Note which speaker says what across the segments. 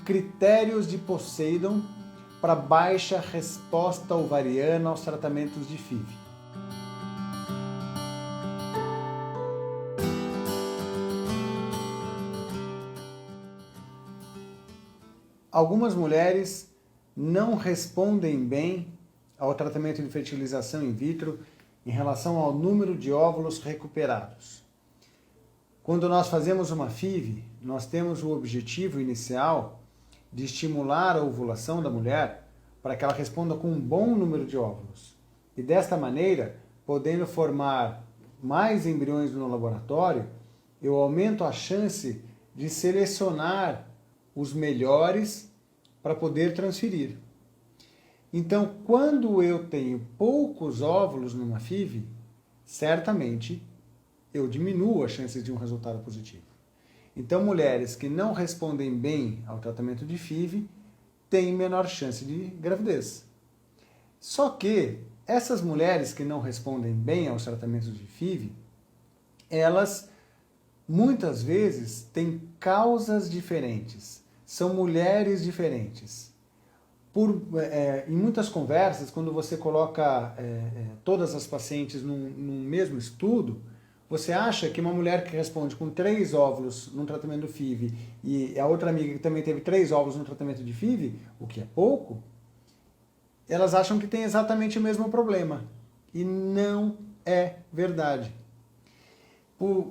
Speaker 1: critérios de Poseidon para baixa resposta ovariana aos tratamentos de FIV. Algumas mulheres não respondem bem ao tratamento de fertilização in vitro em relação ao número de óvulos recuperados. Quando nós fazemos uma FIV, nós temos o objetivo inicial de estimular a ovulação da mulher para que ela responda com um bom número de óvulos. E desta maneira, podendo formar mais embriões no laboratório, eu aumento a chance de selecionar os melhores para poder transferir. Então, quando eu tenho poucos óvulos numa FIV, certamente eu diminuo a chance de um resultado positivo. Então, mulheres que não respondem bem ao tratamento de FIV têm menor chance de gravidez. Só que essas mulheres que não respondem bem aos tratamentos de FIV, elas muitas vezes têm causas diferentes, são mulheres diferentes. Em muitas conversas, quando você coloca todas as pacientes num mesmo estudo, você acha que uma mulher que responde com 3 óvulos no tratamento do FIV e a outra amiga que também teve 3 óvulos no tratamento de FIV, o que é pouco, elas acham que tem exatamente o mesmo problema. E não é verdade.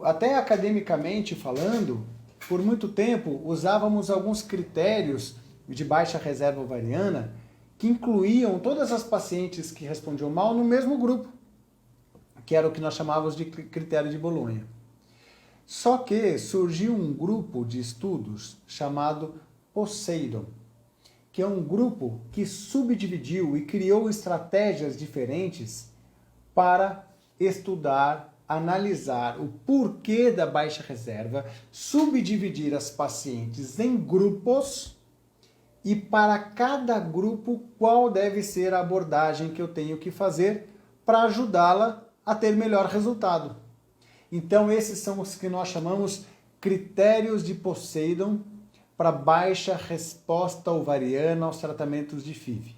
Speaker 1: Até academicamente falando, por muito tempo usávamos alguns critérios de baixa reserva ovariana que incluíam todas as pacientes que respondiam mal no mesmo grupo, que era o que nós chamávamos de critério de Bolonha. Só que surgiu um grupo de estudos chamado Poseidon, que é um grupo que subdividiu e criou estratégias diferentes para estudar, analisar o porquê da baixa reserva, subdividir as pacientes em grupos e para cada grupo qual deve ser a abordagem que eu tenho que fazer para ajudá-la a ter melhor resultado. Então esses são os que nós chamamos critérios de Poseidon para baixa resposta ovariana aos tratamentos de FIV.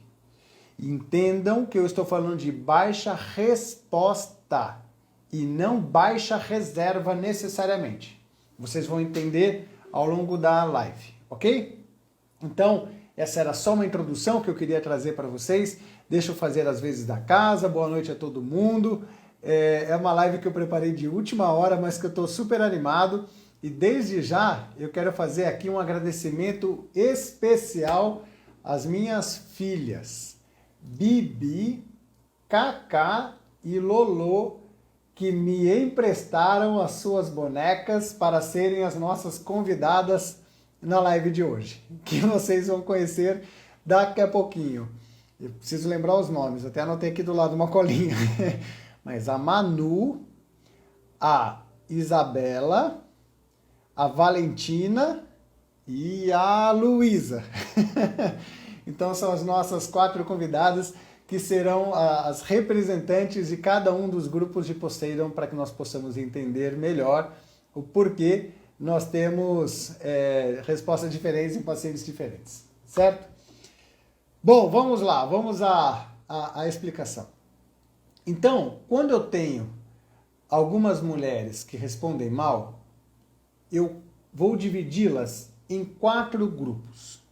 Speaker 1: Entendam que eu estou falando de baixa resposta e não baixa reserva necessariamente. Vocês vão entender ao longo da live, ok? Então, essa era só uma introdução que eu queria trazer para vocês. Deixa eu fazer as vezes da casa. Boa noite a todo mundo. É uma live que eu preparei de última hora, mas que eu estou super animado. E desde já eu quero fazer aqui um agradecimento especial às minhas filhas, Bibi, Cacá e Lolô, que me emprestaram as suas bonecas para serem as nossas convidadas na live de hoje, que vocês vão conhecer daqui a pouquinho. Eu preciso lembrar os nomes, até anotei aqui do lado uma colinha. Mas a Manu, a Isabela, a Valentina e a Luísa. Então são as nossas 4 convidadas que serão as representantes de cada um dos grupos de Poseidon para que nós possamos entender melhor o porquê nós temos respostas diferentes em pacientes diferentes, certo? Bom, vamos lá, vamos à explicação. Então, quando eu tenho algumas mulheres que respondem mal, eu vou dividi-las em 4 grupos.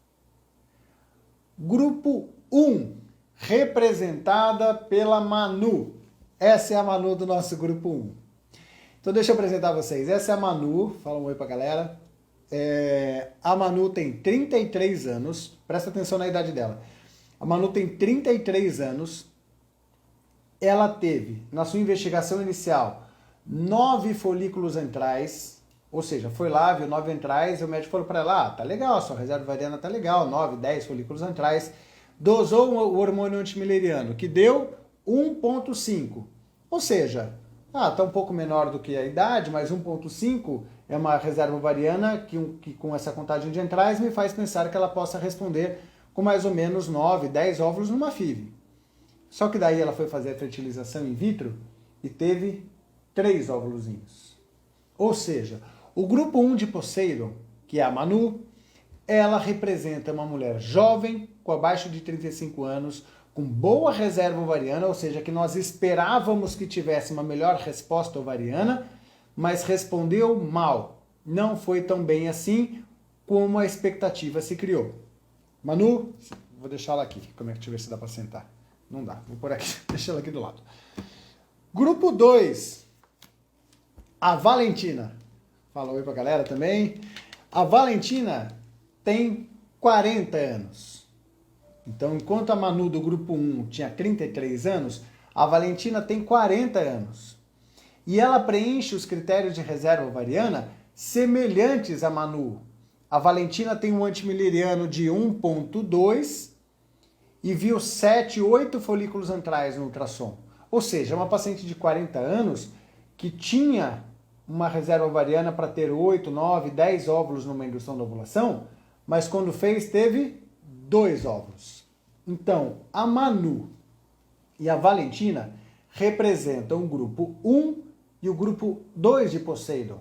Speaker 1: Grupo 1, representada pela Manu. Essa é a Manu do nosso grupo 1. Então deixa eu apresentar vocês. Essa é a Manu, fala um oi pra galera. A Manu tem 33 anos, presta atenção na idade dela. A Manu tem 33 anos, ela teve, na sua investigação inicial, 9 folículos antrais, ou seja, foi lá, viu 9 antrais, e o médico falou para ela, tá legal, sua reserva ovariana tá legal, 9, 10 folículos antrais, dosou o hormônio antimileriano, que deu 1,5, ou seja, tá um pouco menor do que a idade, mas 1,5 é uma reserva ovariana que com essa contagem de antrais me faz pensar que ela possa responder com mais ou menos 9, 10 óvulos numa FIV. Só que daí ela foi fazer a fertilização in vitro e teve 3 óvulozinhos. Ou seja, o grupo 1 de Poseidon, que é a Manu, ela representa uma mulher jovem, com abaixo de 35 anos, com boa reserva ovariana, ou seja, que nós esperávamos que tivesse uma melhor resposta ovariana, mas respondeu mal. Não foi tão bem assim como a expectativa se criou. Manu, vou deixar ela aqui. Como é que deixa eu ver se dá para sentar? Não dá, vou por aqui, deixa ela aqui do lado. Grupo 2, a Valentina. Fala oi pra galera também. A Valentina tem 40 anos. Então, enquanto a Manu do grupo 1 tinha 33 anos, a Valentina tem 40 anos. E ela preenche os critérios de reserva ovariana semelhantes a Manu. A Valentina tem um antimileriano de 1,2 e viu 7, 8 folículos antrais no ultrassom. Ou seja, uma paciente de 40 anos que tinha uma reserva ovariana para ter 8, 9, 10 óvulos numa indução da ovulação, mas quando fez, teve 2 óvulos. Então, a Manu e a Valentina representam o grupo 1 e o grupo 2 de Poseidon,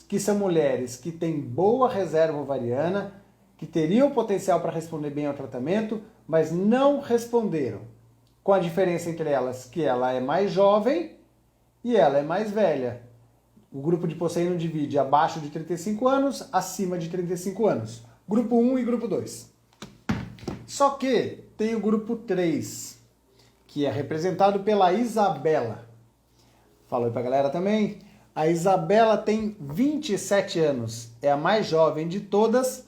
Speaker 1: que são mulheres que têm boa reserva ovariana, que teriam potencial para responder bem ao tratamento, mas não responderam. Com a diferença entre elas que ela é mais jovem e ela é mais velha. O grupo de Poseidon divide abaixo de 35 anos, acima de 35 anos. Grupo 1 e grupo 2. Só que tem o grupo 3, que é representado pela Isabela. Fala aí pra galera também. A Isabela tem 27 anos, é a mais jovem de todas,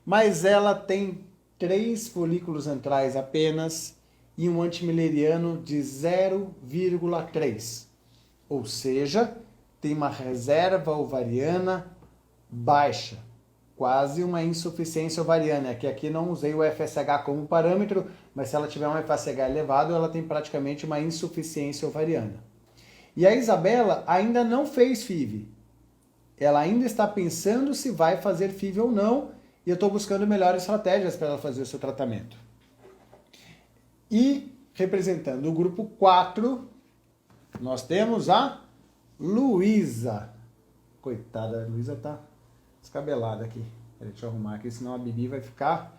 Speaker 1: mas ela tem 3 folículos antrais apenas e um antimileriano de 0,3. Ou seja, tem uma reserva ovariana baixa, quase uma insuficiência ovariana, que aqui não usei o FSH como parâmetro, mas se ela tiver um FSH elevado, ela tem praticamente uma insuficiência ovariana. E a Isabela ainda não fez FIV. Ela ainda está pensando se vai fazer FIV ou não, e eu estou buscando melhores estratégias para ela fazer o seu tratamento. E, representando o grupo 4, nós temos a Luísa. Coitada, a Luísa tá descabelada aqui. Deixa eu arrumar aqui, senão a Bibi vai ficar...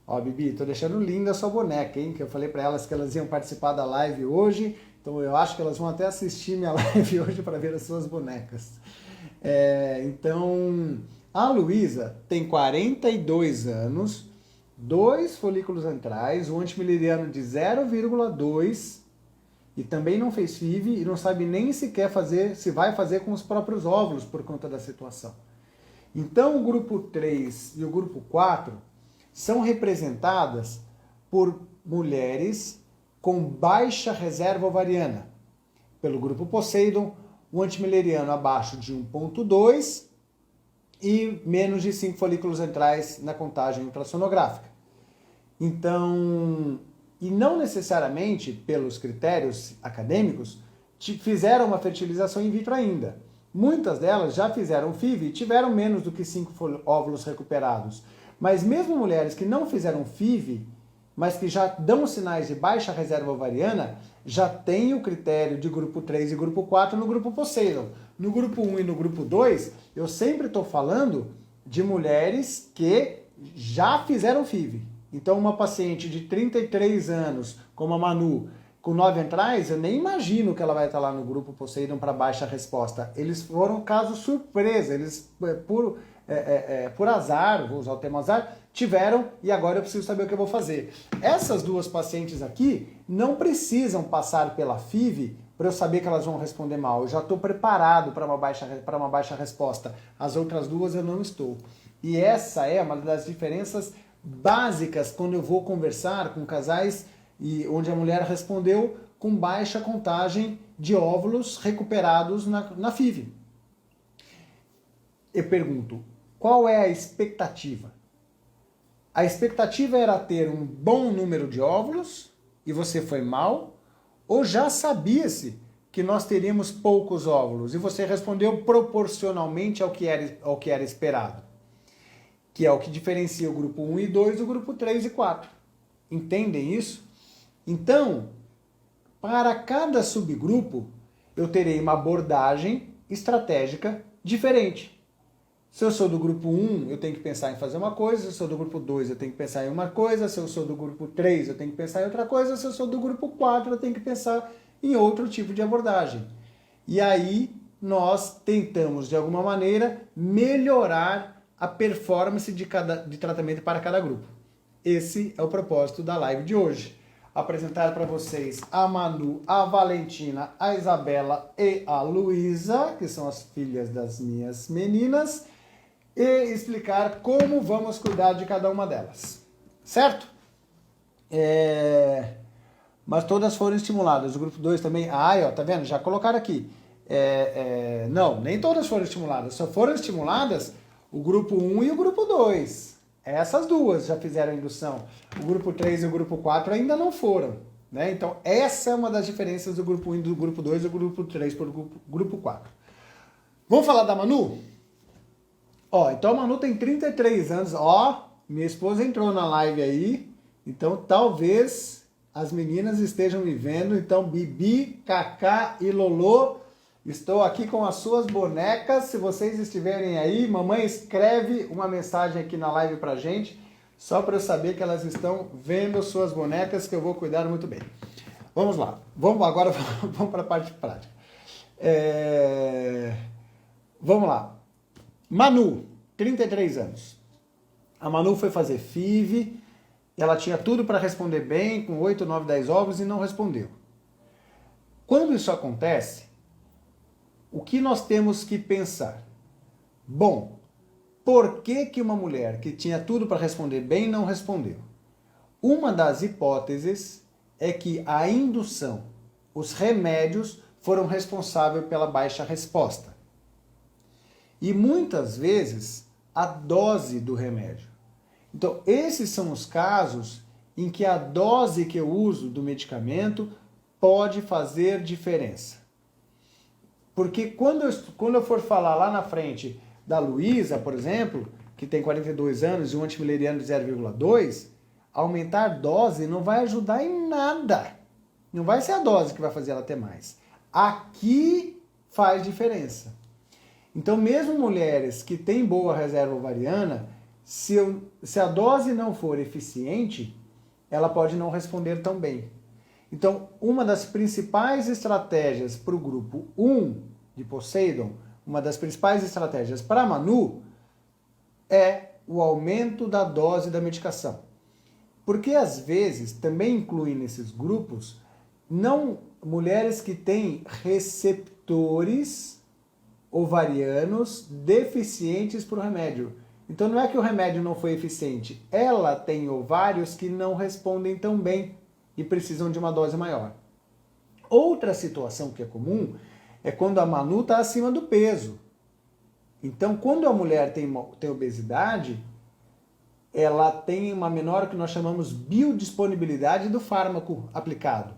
Speaker 1: Ó, Bibi, tô deixando linda a sua boneca, hein? Que eu falei para elas que elas iam participar da live hoje, então eu acho que elas vão até assistir minha live hoje para ver as suas bonecas. Então, a Luísa tem 42 anos, 2 folículos antrais, um antimileriano de 0,2 e também não fez FIV e não sabe nem sequer fazer, se vai fazer com os próprios óvulos por conta da situação. Então, o grupo 3 e o grupo 4 são representadas por mulheres com baixa reserva ovariana. Pelo grupo Poseidon, o antimileriano abaixo de 1,2 e menos de 5 folículos antrais na contagem ultrassonográfica. Então, e não necessariamente pelos critérios acadêmicos, fizeram uma fertilização in vitro ainda. Muitas delas já fizeram FIV e tiveram menos do que 5 óvulos recuperados. Mas mesmo mulheres que não fizeram FIV, mas que já dão sinais de baixa reserva ovariana, já tem o critério de grupo 3 e grupo 4 no grupo Poseidon. No grupo 1 e no grupo 2, eu sempre estou falando de mulheres que já fizeram FIV. Então, uma paciente de 33 anos, como a Manu, com 9 antrais, eu nem imagino que ela vai estar lá no grupo Poseidon para baixa resposta. Eles foram casos surpresa, eles, por azar, vou usar o termo azar, tiveram e agora eu preciso saber o que eu vou fazer. Essas duas pacientes aqui não precisam passar pela FIV para eu saber que elas vão responder mal. Eu já estou preparado para uma baixa resposta. As outras duas eu não estou. E essa é uma das diferenças básicas quando eu vou conversar com casais e onde a mulher respondeu com baixa contagem de óvulos recuperados na FIV. Eu pergunto, qual é a expectativa? A expectativa era ter um bom número de óvulos e você foi mal? Ou já sabia-se que nós teríamos poucos óvulos e você respondeu proporcionalmente ao que era esperado? Que é o que diferencia o grupo 1 e 2 do grupo 3 e 4. Entendem isso? Então, para cada subgrupo, eu terei uma abordagem estratégica diferente. Se eu sou do grupo 1, eu tenho que pensar em fazer uma coisa. Se eu sou do grupo 2, eu tenho que pensar em uma coisa. Se eu sou do grupo 3, eu tenho que pensar em outra coisa. Se eu sou do grupo 4, eu tenho que pensar em outro tipo de abordagem. E aí nós tentamos, de alguma maneira, melhorar a performance de tratamento para cada grupo. Esse é o propósito da live de hoje. Apresentar para vocês a Manu, a Valentina, a Isabela e a Luísa, que são as filhas das minhas meninas, e explicar como vamos cuidar de cada uma delas. Certo? Mas todas foram estimuladas. O grupo 2 também. Ó, tá vendo? Já colocaram aqui. Não, nem todas foram estimuladas. Só foram estimuladas o grupo 1 e o grupo 2. Essas duas já fizeram a indução. O grupo 3 e o grupo 4 ainda não foram. Né? Então, essa é uma das diferenças do grupo 1 do grupo 2 e do grupo 3 para o grupo 4. Vamos falar da Manu? Então a Manu tem 33 anos. Minha esposa entrou na live aí. Então, talvez as meninas estejam me vendo. Então, Bibi, Cacá e Lolô, estou aqui com as suas bonecas. Se vocês estiverem aí, mamãe escreve uma mensagem aqui na live pra gente, só para eu saber que elas estão vendo suas bonecas, que eu vou cuidar muito bem. Vamos lá. Agora vamos para a parte prática. Vamos lá. Manu, 33 anos. A Manu foi fazer FIV, ela tinha tudo para responder bem, com 8, 9, 10 ovos e não respondeu. Quando isso acontece, o que nós temos que pensar? Bom, por que uma mulher que tinha tudo para responder bem não respondeu? Uma das hipóteses é que a indução, os remédios, foram responsáveis pela baixa resposta. E muitas vezes a dose do remédio. Então, esses são os casos em que a dose que eu uso do medicamento pode fazer diferença. Porque quando eu for falar lá na frente da Luísa, por exemplo, que tem 42 anos e um antimileriano de 0,2, aumentar a dose não vai ajudar em nada. Não vai ser a dose que vai fazer ela ter mais. Aqui faz diferença. Então, mesmo mulheres que têm boa reserva ovariana, se a dose não for eficiente, ela pode não responder tão bem. Então, uma das principais estratégias para o grupo 1 de Poseidon, uma das principais estratégias para a Manu, é o aumento da dose da medicação. Porque, às vezes, também incluem nesses grupos mulheres que têm receptores ovarianos deficientes para o remédio. Então não é que o remédio não foi eficiente, ela tem ovários que não respondem tão bem e precisam de uma dose maior. Outra situação que é comum é quando a Manu está acima do peso. Então quando a mulher tem obesidade, ela tem uma menor que nós chamamos biodisponibilidade do fármaco aplicado.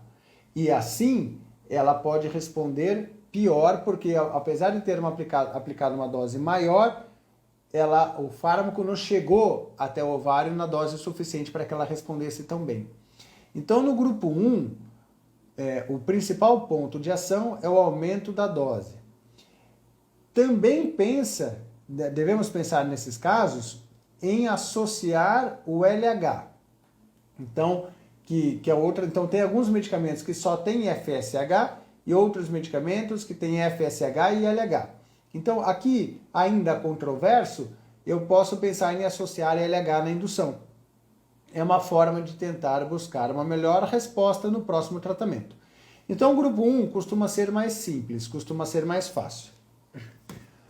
Speaker 1: E assim ela pode responder pior, porque apesar de ter aplicado uma dose maior, o fármaco não chegou até o ovário na dose suficiente para que ela respondesse tão bem. Então, no grupo 1, o principal ponto de ação é o aumento da dose. Também devemos pensar nesses casos em associar o LH. Então, então tem alguns medicamentos que só têm FSH e outros medicamentos que têm FSH e LH. Então, aqui, ainda controverso, eu posso pensar em associar LH na indução. É uma forma de tentar buscar uma melhor resposta no próximo tratamento. Então, o grupo 1 costuma ser mais simples, costuma ser mais fácil.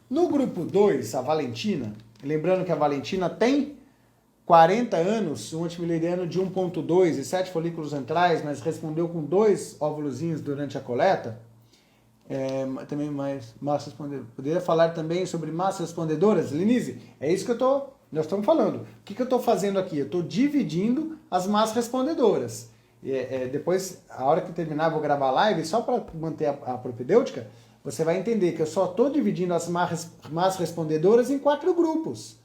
Speaker 1: No grupo 2, a Valentina, lembrando que a Valentina tem 40 anos, um antimileriano de 1,2 e 7 folículos antrais, mas respondeu com 2 óvulozinhos durante a coleta. Também mais massas respondedoras. Poderia falar também sobre massas respondedoras, Lenise? É isso que nós estamos falando. O que eu estou fazendo aqui? Eu estou dividindo as massas respondedoras. Depois, a hora que terminar, eu vou gravar a live, só para manter a propedêutica, você vai entender que eu só estou dividindo as massas respondedoras em 4 grupos.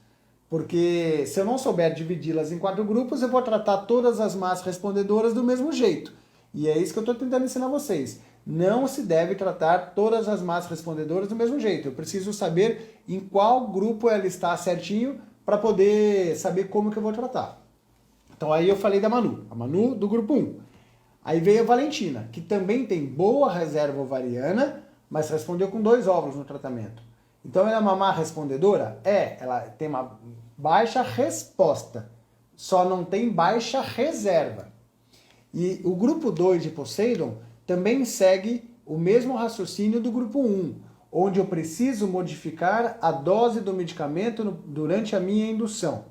Speaker 1: Porque se eu não souber dividi-las em 4 grupos, eu vou tratar todas as massas respondedoras do mesmo jeito. E é isso que eu estou tentando ensinar vocês. não se deve tratar todas as más respondedoras do mesmo jeito. Eu preciso saber em qual grupo ela está certinho para poder saber como que eu vou tratar. Então aí eu falei da Manu, a Manu do grupo 1. Aí veio a Valentina, que também tem boa reserva ovariana, mas respondeu com 2 óvulos no tratamento. Então ela é uma má respondedora? É, ela tem uma baixa resposta, só não tem baixa reserva. E o grupo 2 de Poseidon também segue o mesmo raciocínio do grupo 1, onde eu preciso modificar a dose do medicamento durante a minha indução.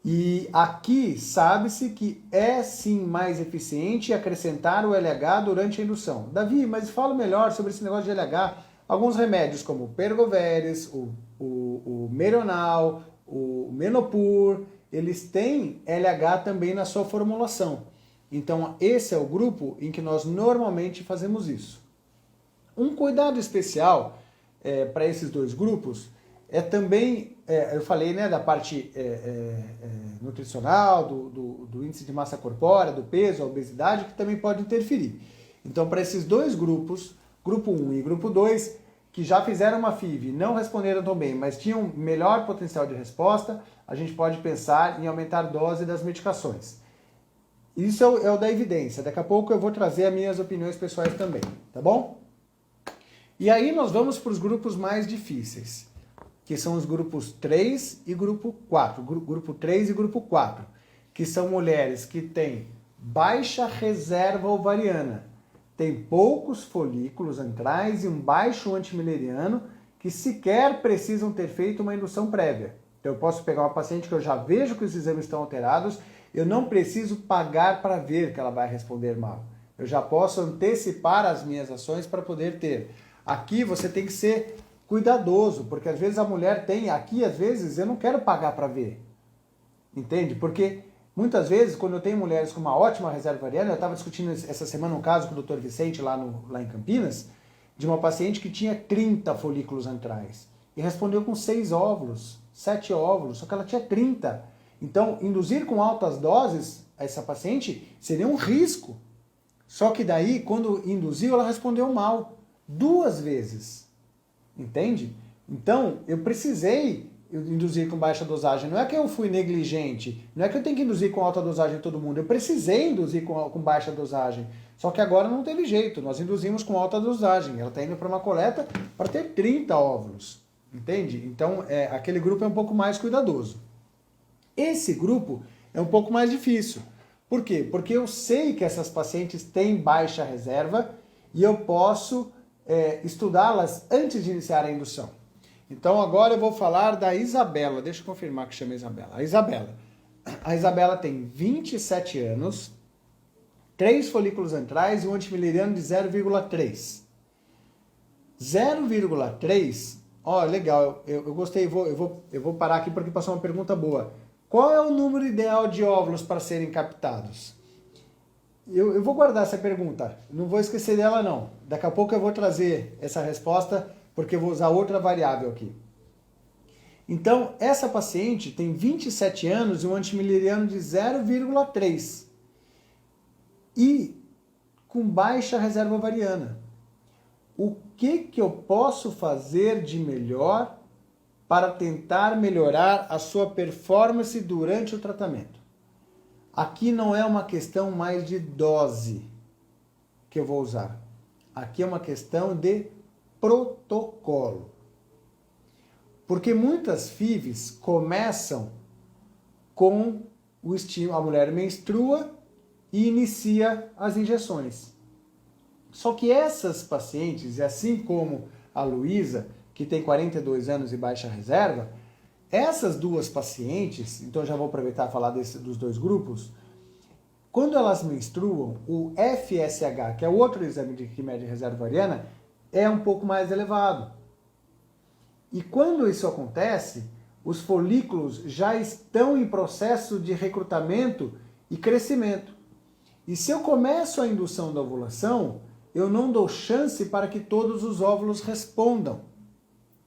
Speaker 1: E aqui sabe-se que é sim mais eficiente acrescentar o LH durante a indução. Davi, mas fala melhor sobre esse negócio de LH. Alguns remédios como o Pergoveres, o Meronal, o Menopur, eles têm LH também na sua formulação. Então esse é o grupo em que nós normalmente fazemos isso. Um cuidado especial para esses 2 grupos é também, eu falei, né, da parte nutricional, do índice de massa corpórea, do peso, a obesidade, que também pode interferir. Então, para esses 2 grupos, grupo 1 e grupo 2, que já fizeram uma FIV e não responderam tão bem, mas tinham melhor potencial de resposta, a gente pode pensar em aumentar a dose das medicações. Isso é o da evidência. Daqui a pouco eu vou trazer as minhas opiniões pessoais também, tá bom? E aí nós vamos para os grupos mais difíceis, que são os grupos 3 e grupo 4. Grupo 3 e grupo 4, que são mulheres que têm baixa reserva ovariana, têm poucos folículos antrais e um baixo antimileriano, que sequer precisam ter feito uma indução prévia. Então eu posso pegar uma paciente que eu já vejo que os exames estão alterados, eu não preciso pagar para ver que ela vai responder mal. Eu já posso antecipar as minhas ações para poder ter. Aqui você tem que ser cuidadoso, porque às vezes a mulher tem, aqui às vezes eu não quero pagar para ver. Entende? Porque muitas vezes, quando eu tenho mulheres com uma ótima reserva ovariana, eu estava discutindo essa semana um caso com o Dr. Vicente lá em Campinas, de uma paciente que tinha 30 folículos antrais e respondeu com 6 óvulos, 7 óvulos, só que ela tinha 30. Então, induzir com altas doses essa paciente seria um risco. Só que daí, quando induziu, ela respondeu mal. 2 vezes. Entende? Então, eu precisei induzir com baixa dosagem. Não é que eu fui negligente. Não é que eu tenho que induzir com alta dosagem em todo mundo. Eu precisei induzir com baixa dosagem. Só que agora não teve jeito. Nós induzimos com alta dosagem. Ela está indo para uma coleta para ter 30 óvulos. Entende? Então, aquele grupo é um pouco mais cuidadoso. Esse grupo é um pouco mais difícil. Por quê? Porque eu sei que essas pacientes têm baixa reserva e eu posso estudá-las antes de iniciar a indução. Então agora eu vou falar da Isabela. Deixa eu confirmar que chama Isabela. A Isabela tem 27 anos, 3 folículos antrais e um antimileriano de 0,3. 0,3, ó, legal, eu gostei, eu vou parar aqui porque passou uma pergunta boa. Qual é o número ideal de óvulos para serem captados? Eu vou guardar essa pergunta, não vou esquecer dela não. Daqui a pouco eu vou trazer essa resposta, porque eu vou usar outra variável aqui. Então, essa paciente tem 27 anos e um antimileriano de 0,3. E com baixa reserva ovariana. O que eu posso fazer de melhor para tentar melhorar a sua performance durante o tratamento? Aqui não é uma questão mais de dose que eu vou usar. Aqui é uma questão de protocolo. Porque muitas FIVs começam com o estímulo, a mulher menstrua e inicia as injeções. Só que essas pacientes, assim como a Luísa, que tem 42 anos e baixa reserva, essas 2 pacientes, então já vou aproveitar e falar dos 2 grupos, quando elas menstruam, o FSH, que é o outro exame que mede reserva ovariana, é um pouco mais elevado. E quando isso acontece, os folículos já estão em processo de recrutamento e crescimento. E se eu começo a indução da ovulação, eu não dou chance para que todos os óvulos respondam,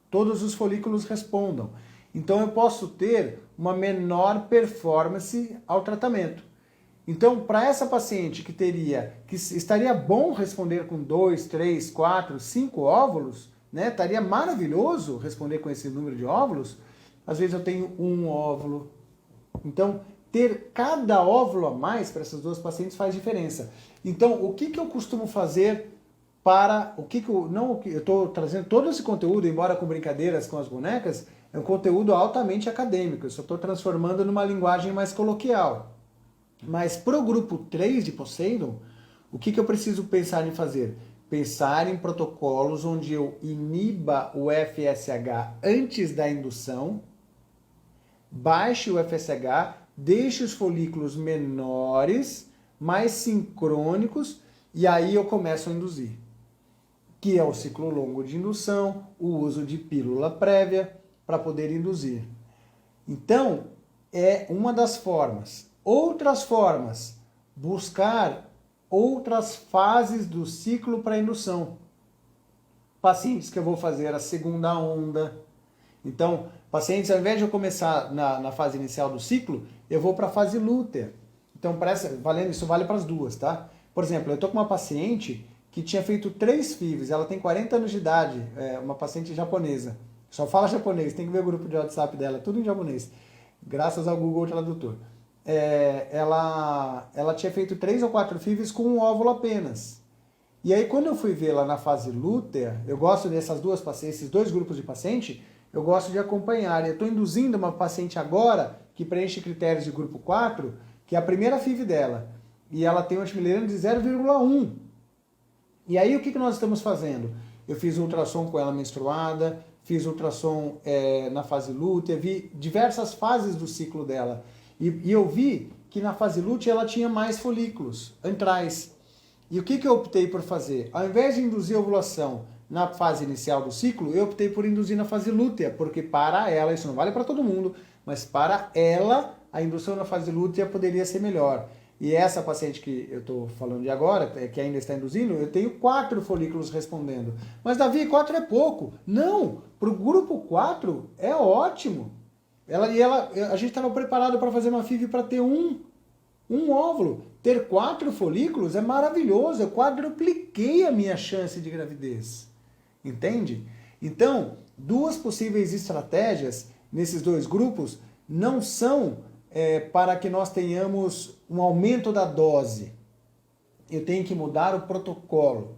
Speaker 1: todos os folículos respondam. Então eu posso ter uma menor performance ao tratamento. Então, para essa paciente que estaria bom responder com 2, 3, 4, 5 óvulos, né? Estaria maravilhoso responder com esse número de óvulos. Às vezes eu tenho um óvulo. Então, ter cada óvulo a mais para essas duas pacientes faz diferença. Então, o que eu costumo fazer para... eu estou trazendo todo esse conteúdo, embora com brincadeiras com as bonecas, é um conteúdo altamente acadêmico. Eu só estou transformando numa linguagem mais coloquial. Mas para o grupo 3 de Poseidon, o que eu preciso pensar em fazer? Pensar em protocolos onde eu iniba o FSH antes da indução, baixe o FSH, deixe os folículos menores, mais sincrônicos, e aí eu começo a induzir. Que é o ciclo longo de indução, o uso de pílula prévia para poder induzir. Então, é uma das formas. Outras formas, buscar outras fases do ciclo para indução. Pacientes que eu vou fazer a segunda onda. Então, pacientes, ao invés de eu começar na fase inicial do ciclo, eu vou para a fase lútea. Então, isso vale para as duas, tá? Por exemplo, eu estou com uma paciente que tinha feito 3 FIVs, ela tem 40 anos de idade, uma paciente japonesa. Só fala japonês, tem que ver o grupo de WhatsApp dela, tudo em japonês, graças ao Google Tradutor. Ela tinha feito 3 ou 4 FIVs com um óvulo apenas. E aí, quando eu fui vê-la na fase lútea, eu gosto dessas esses 2 grupos de paciente, eu gosto de acompanhar. Eu estou induzindo uma paciente agora que preenche critérios de grupo 4, que é a primeira FIV dela, e ela tem um antimileriano de 0,1. E aí, o que nós estamos fazendo? Eu fiz ultrassom com ela menstruada, fiz ultrassom na fase lútea, vi diversas fases do ciclo dela. E eu vi que na fase lútea ela tinha mais folículos antrais. E o que eu optei por fazer? Ao invés de induzir a ovulação na fase inicial do ciclo, eu optei por induzir na fase lútea, porque para ela, isso não vale para todo mundo, mas para ela, a indução na fase lútea poderia ser melhor. E essa paciente que eu estou falando de agora, que ainda está induzindo, eu tenho 4 folículos respondendo. Mas, Davi, 4 é pouco. Não, para o grupo 4 é ótimo. A gente estava preparado para fazer uma FIV para ter um óvulo. Ter 4 folículos é maravilhoso. Eu quadrupliquei a minha chance de gravidez. Entende? Então, 2 possíveis estratégias nesses 2 grupos não são para que nós tenhamos um aumento da dose. Eu tenho que mudar o protocolo.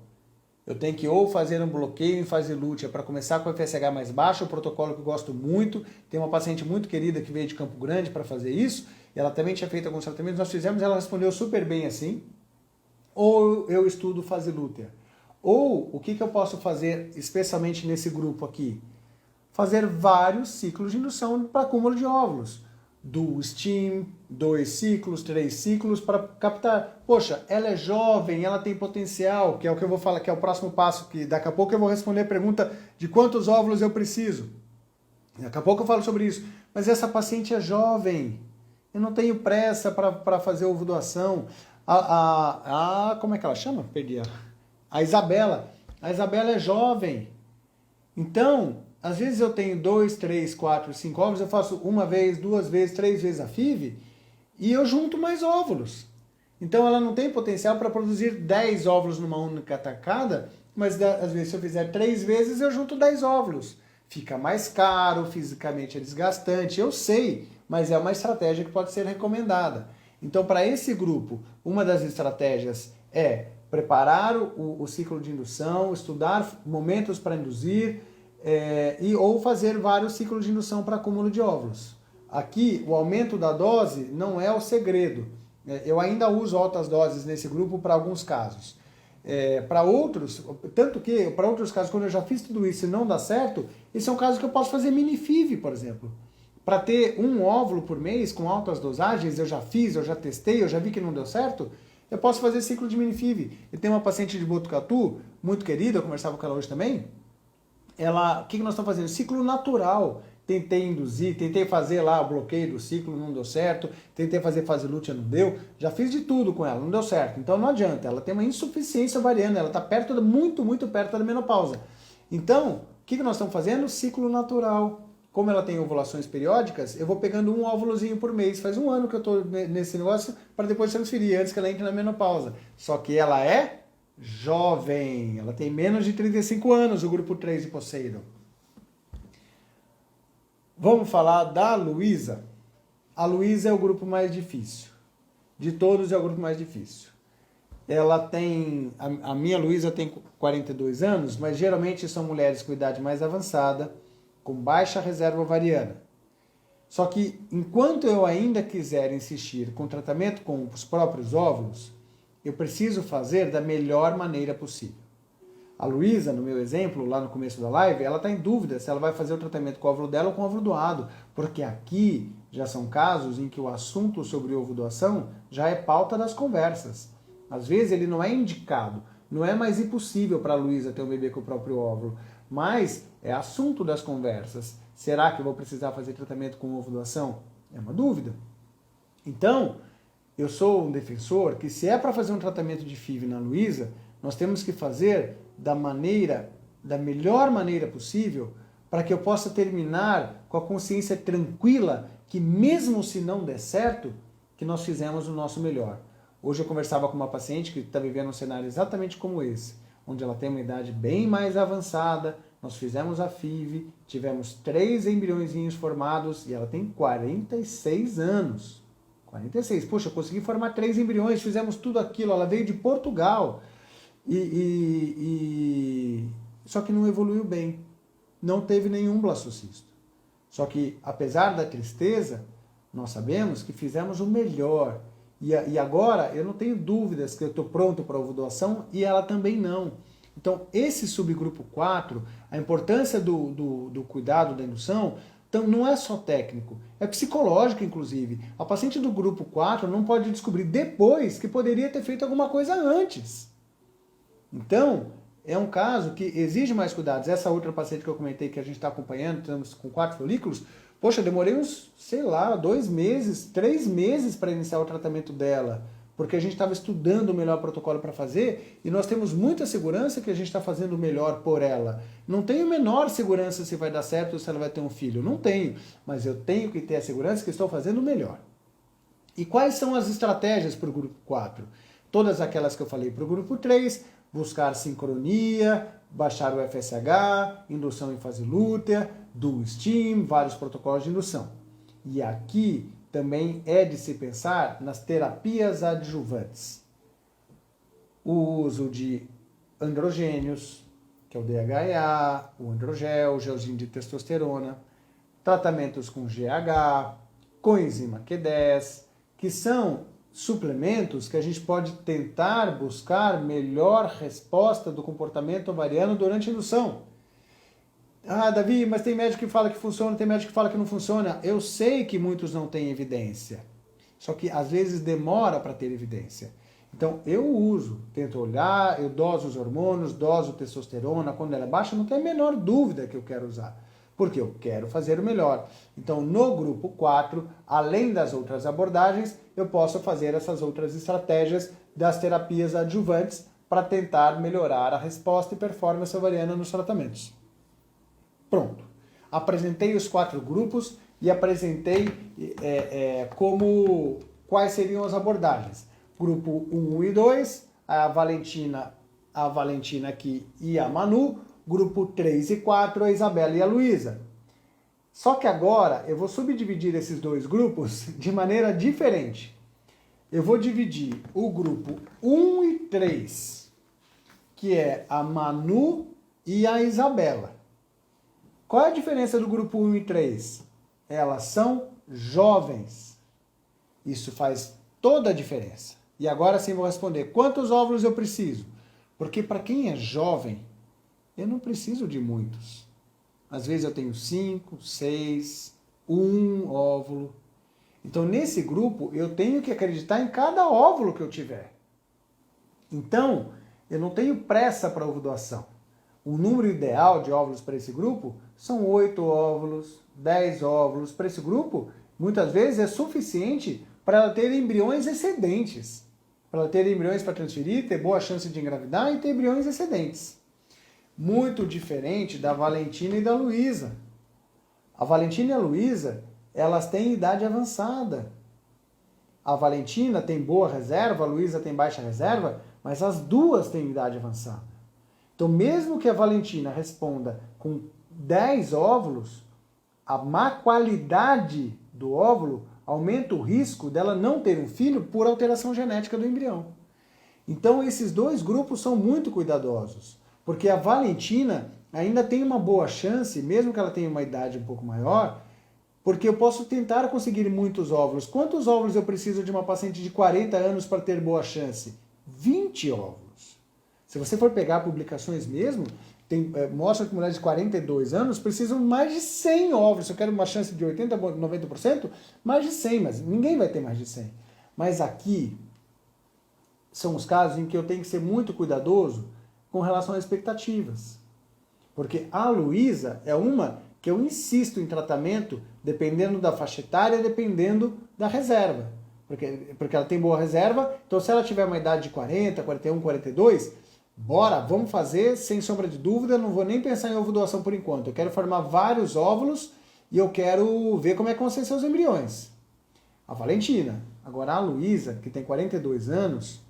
Speaker 1: Eu tenho que ou fazer um bloqueio em fase lútea para começar com o FSH mais baixo, o protocolo que eu gosto muito. Tem uma paciente muito querida que veio de Campo Grande para fazer isso. Ela também tinha feito alguns tratamentos, nós fizemos, ela respondeu super bem assim. Ou eu estudo fase lútea. Ou o que eu posso fazer, especialmente nesse grupo aqui? Fazer vários ciclos de indução para acúmulo de óvulos. Do STEAM, 2 ciclos, 3 ciclos para captar. Poxa, ela é jovem, ela tem potencial, que é o que eu vou falar, que é o próximo passo, que daqui a pouco eu vou responder a pergunta de quantos óvulos eu preciso. Daqui a pouco eu falo sobre isso. Mas essa paciente é jovem, eu não tenho pressa para fazer ovulação. Como é que ela chama? Perdi a Isabela. A Isabela é jovem. Então, às vezes eu tenho 2, 3, 4, 5 óvulos, eu faço 1 vez, 2 vezes, 3 vezes a FIV e eu junto mais óvulos. Então ela não tem potencial para produzir 10 óvulos numa única tacada, mas às vezes se eu fizer 3 vezes eu junto 10 óvulos. Fica mais caro, fisicamente é desgastante, eu sei, mas é uma estratégia que pode ser recomendada. Então para esse grupo, uma das estratégias é preparar o ciclo de indução, estudar momentos para induzir, ou fazer vários ciclos de indução para acúmulo de óvulos. Aqui, o aumento da dose não é o segredo. Eu ainda uso altas doses nesse grupo para alguns casos. Para outros, tanto que para outros casos, quando eu já fiz tudo isso e não dá certo, esse é um caso que eu posso fazer mini FIV, por exemplo. Para ter um óvulo por mês com altas dosagens, eu já fiz, eu já testei, eu já vi que não deu certo, eu posso fazer ciclo de mini FIV. Eu tenho uma paciente de Botucatu, muito querida, eu conversava com ela hoje também. O que nós estamos fazendo? Ciclo natural. Tentei induzir, tentei fazer lá o bloqueio do ciclo, não deu certo. Tentei fazer fase lútea, não deu. Já fiz de tudo com ela, não deu certo. Então não adianta, ela tem uma insuficiência ovariana, ela está muito perto da menopausa. Então, o que nós estamos fazendo? Ciclo natural. como ela tem ovulações periódicas, eu vou pegando um óvulozinho por mês. Faz um ano que eu estou nesse negócio para depois transferir, antes que ela entre na menopausa. Só que ela é jovem, ela tem menos de 35 anos, o grupo 3 de Poseidon. Vamos falar da Luísa. A Luísa é o grupo mais difícil. De todos é o grupo mais difícil. Ela tem, a minha Luísa tem 42 anos, mas geralmente são mulheres com idade mais avançada, com baixa reserva ovariana. Só que enquanto eu ainda quiser insistir com tratamento com os próprios óvulos, eu preciso fazer da melhor maneira possível. A Luísa, no meu exemplo, lá no começo da live, ela está em dúvida se ela vai fazer o tratamento com o óvulo dela ou com o óvulo doado, porque aqui já são casos em que o assunto sobre ovo doação já é pauta das conversas. Às vezes ele não é indicado, não é mais impossível para a Luísa ter um bebê com o próprio óvulo, mas é assunto das conversas. Será que eu vou precisar fazer tratamento com ovo doação? É uma dúvida. Então, eu sou um defensor que se é para fazer um tratamento de FIV na Luísa, nós temos que fazer da melhor maneira possível para que eu possa terminar com a consciência tranquila que mesmo se não der certo, que nós fizemos o nosso melhor. Hoje eu conversava com uma paciente que está vivendo um cenário exatamente como esse, onde ela tem uma idade bem mais avançada, nós fizemos a FIV, tivemos 3 embriõezinhos formados e ela tem 46 anos. 46. Poxa, eu consegui formar 3 embriões, fizemos tudo aquilo, ela veio de Portugal. Só que não evoluiu bem. Não teve nenhum blastocisto. Só que, apesar da tristeza, nós sabemos que fizemos o melhor. E agora, eu não tenho dúvidas que eu estou pronto para a ovodoação e ela também não. Então, esse subgrupo 4, a importância do cuidado da indução, então, não é só técnico, é psicológico, inclusive. A paciente do grupo 4 não pode descobrir depois que poderia ter feito alguma coisa antes. Então, é um caso que exige mais cuidados. Essa outra paciente que eu comentei que a gente está acompanhando, estamos com 4 folículos, poxa, demorei uns, 2 meses, 3 meses para iniciar o tratamento dela, porque a gente estava estudando o melhor protocolo para fazer e nós temos muita segurança que a gente está fazendo o melhor por ela. Não tenho a menor segurança se vai dar certo ou se ela vai ter um filho, não tenho, mas eu tenho que ter a segurança que estou fazendo o melhor. E quais são as estratégias para o grupo 4? Todas aquelas que eu falei para o grupo 3, buscar sincronia, baixar o FSH, indução em fase lútea, dual steam, vários protocolos de indução. E aqui também é de se pensar nas terapias adjuvantes. O uso de androgênios, que é o DHEA, o androgel, o gelzinho de testosterona, tratamentos com GH, coenzima Q10, que são suplementos que a gente pode tentar buscar melhor resposta do comportamento ovariano durante a indução. Ah, Davi, mas tem médico que fala que funciona, tem médico que fala que não funciona. Eu sei que muitos não têm evidência, só que às vezes demora para ter evidência. Então eu uso, tento olhar, eu doso os hormônios, doso testosterona, quando ela é baixa, não tem a menor dúvida que eu quero usar, porque eu quero fazer o melhor. Então no grupo 4, além das outras abordagens, eu posso fazer essas outras estratégias das terapias adjuvantes para tentar melhorar a resposta e performance ovariana nos tratamentos. Pronto. Apresentei os 4 grupos e apresentei quais seriam as abordagens. Grupo 1 e 2, a Valentina aqui e a Manu. Grupo 3 e 4, a Isabela e a Luísa. Só que agora eu vou subdividir esses 2 grupos de maneira diferente. Eu vou dividir o grupo 1 e 3, que é a Manu e a Isabela. Qual é a diferença do grupo 1 e 3? Elas são jovens. Isso faz toda a diferença. E agora sim vou responder. Quantos óvulos eu preciso? Porque para quem é jovem, eu não preciso de muitos. Às vezes eu tenho 5, 6, 1 óvulo. Então nesse grupo eu tenho que acreditar em cada óvulo que eu tiver. Então eu não tenho pressa para a ovodoação. O número ideal de óvulos para esse grupo são 8 óvulos, 10 óvulos. Para esse grupo, muitas vezes é suficiente para ela ter embriões excedentes. Para ela ter embriões para transferir, ter boa chance de engravidar e ter embriões excedentes. Muito diferente da Valentina e da Luísa. A Valentina e a Luísa, elas têm idade avançada. A Valentina tem boa reserva, a Luísa tem baixa reserva, mas as duas têm idade avançada. Então, mesmo que a Valentina responda com 10 óvulos, a má qualidade do óvulo aumenta o risco dela não ter um filho por alteração genética do embrião. Então, esses dois grupos são muito cuidadosos, porque a Valentina ainda tem uma boa chance, mesmo que ela tenha uma idade um pouco maior, porque eu posso tentar conseguir muitos óvulos. Quantos óvulos eu preciso de uma paciente de 40 anos para ter boa chance? 20 óvulos. Se você for pegar publicações mesmo, mostra que mulheres de 42 anos precisam mais de 100 óvulos. Se eu quero uma chance de 80%, 90%, mais de 100, mas ninguém vai ter mais de 100. Mas aqui são os casos em que eu tenho que ser muito cuidadoso com relação às expectativas. Porque a Luísa é uma que eu insisto em tratamento dependendo da faixa etária, dependendo da reserva. Porque ela tem boa reserva, então se ela tiver uma idade de 40, 41, 42, bora, vamos fazer sem sombra de dúvida, não vou nem pensar em ovo doação por enquanto. Eu quero formar vários óvulos e eu quero ver como é que vão ser seus embriões. A Valentina. Agora a Luísa, que tem 42 anos,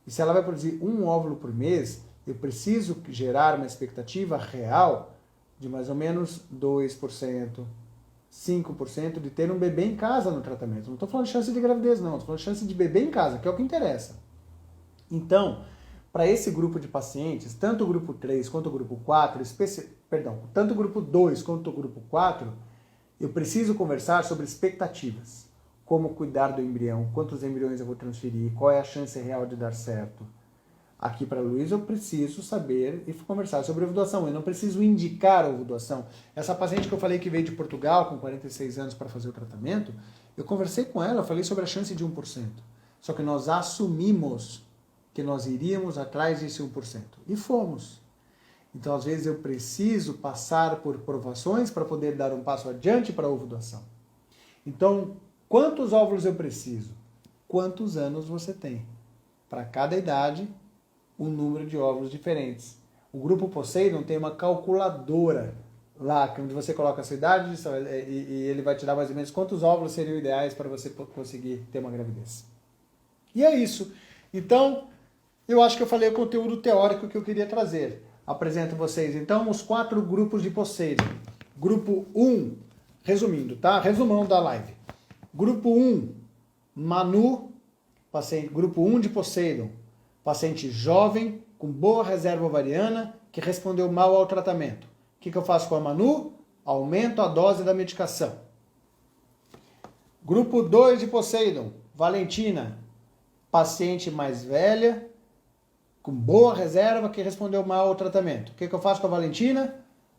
Speaker 1: e se ela vai produzir um óvulo por mês, eu preciso gerar uma expectativa real de mais ou menos 2%, 5% de ter um bebê em casa no tratamento. Não estou falando de chance de gravidez, não. Estou falando de chance de bebê em casa, que é o que interessa. Então, para esse grupo de pacientes, tanto o grupo 3 quanto o grupo 4, tanto o grupo 2 quanto o grupo 4, eu preciso conversar sobre expectativas. Como cuidar do embrião, quantos embriões eu vou transferir, qual é a chance real de dar certo. Aqui para a Luísa eu preciso saber e conversar sobre ovulação. Eu não preciso indicar a ovulação. Essa paciente que eu falei que veio de Portugal com 46 anos para fazer o tratamento, eu conversei com ela, eu falei sobre a chance de 1%. Só que nós assumimos que nós iríamos atrás desse 1%. E fomos. Então, às vezes, eu preciso passar por provações para poder dar um passo adiante para a ovulação. Então, quantos óvulos eu preciso? Quantos anos você tem? Para cada idade, um número de óvulos diferentes. O grupo Poseidon tem uma calculadora lá, onde você coloca a sua idade e ele vai te dar mais ou menos quantos óvulos seriam ideais para você conseguir ter uma gravidez. E é isso. Então, eu acho que eu falei o conteúdo teórico que eu queria trazer. Apresento vocês, então, os 4 grupos de Poseidon. Grupo 1, resumindo, tá? Resumão da live. Grupo 1, Manu, paciente, grupo 1 de Poseidon. Paciente jovem, com boa reserva ovariana, que respondeu mal ao tratamento. O que eu faço com a Manu? Aumento a dose da medicação. Grupo 2 de Poseidon, Valentina, paciente mais velha, com boa reserva, que respondeu mal ao tratamento. O que eu faço com a Valentina?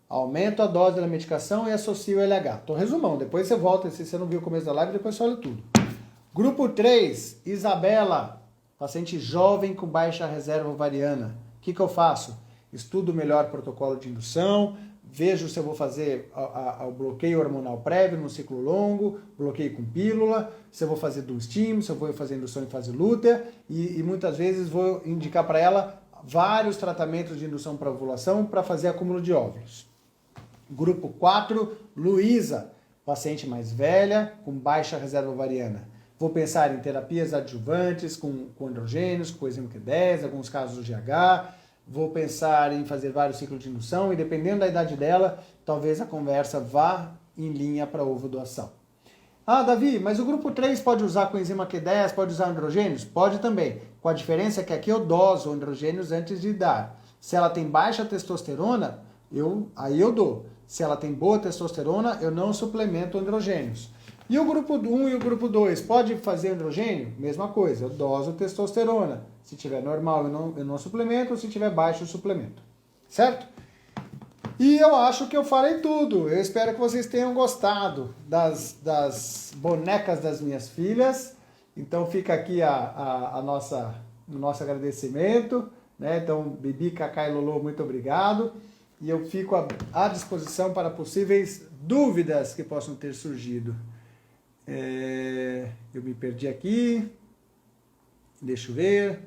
Speaker 1: Aumento a dose da medicação e associo o LH. Tô resumão, depois você volta, se você não viu o começo da live, depois você olha tudo. Grupo 3, Isabela, paciente jovem com baixa reserva ovariana. O que eu faço? Estudo o melhor protocolo de indução, vejo se eu vou fazer o bloqueio hormonal prévio no ciclo longo, bloqueio com pílula, se eu vou fazer dual stim, se eu vou fazer indução em fase lútea, e muitas vezes vou indicar para ela vários tratamentos de indução para ovulação para fazer acúmulo de óvulos. Grupo 4, Luísa, paciente mais velha, com baixa reserva ovariana. Vou pensar em terapias adjuvantes com androgênios, com coenzima Q10, alguns casos do GH. Vou pensar em fazer vários ciclos de indução e, dependendo da idade dela, talvez a conversa vá em linha para ovodoação. Ah, Davi, mas o grupo 3 pode usar coenzima Q10, pode usar androgênios? Pode também, com a diferença que aqui eu doso androgênios antes de dar. Se ela tem baixa testosterona, aí eu dou. Se ela tem boa testosterona, eu não suplemento androgênios. E o grupo 1 e o grupo 2, pode fazer androgênio? Mesma coisa, eu doso testosterona. Se tiver normal, eu não suplemento, se tiver baixo, eu suplemento. Certo? E eu acho que eu falei tudo. Eu espero que vocês tenham gostado das bonecas das minhas filhas. Então fica aqui o nosso agradecimento. Né? Então, Bibi, Cacá e Lolo, muito obrigado. E eu fico à disposição para possíveis dúvidas que possam ter surgido. Eu me perdi aqui. Deixa eu ver.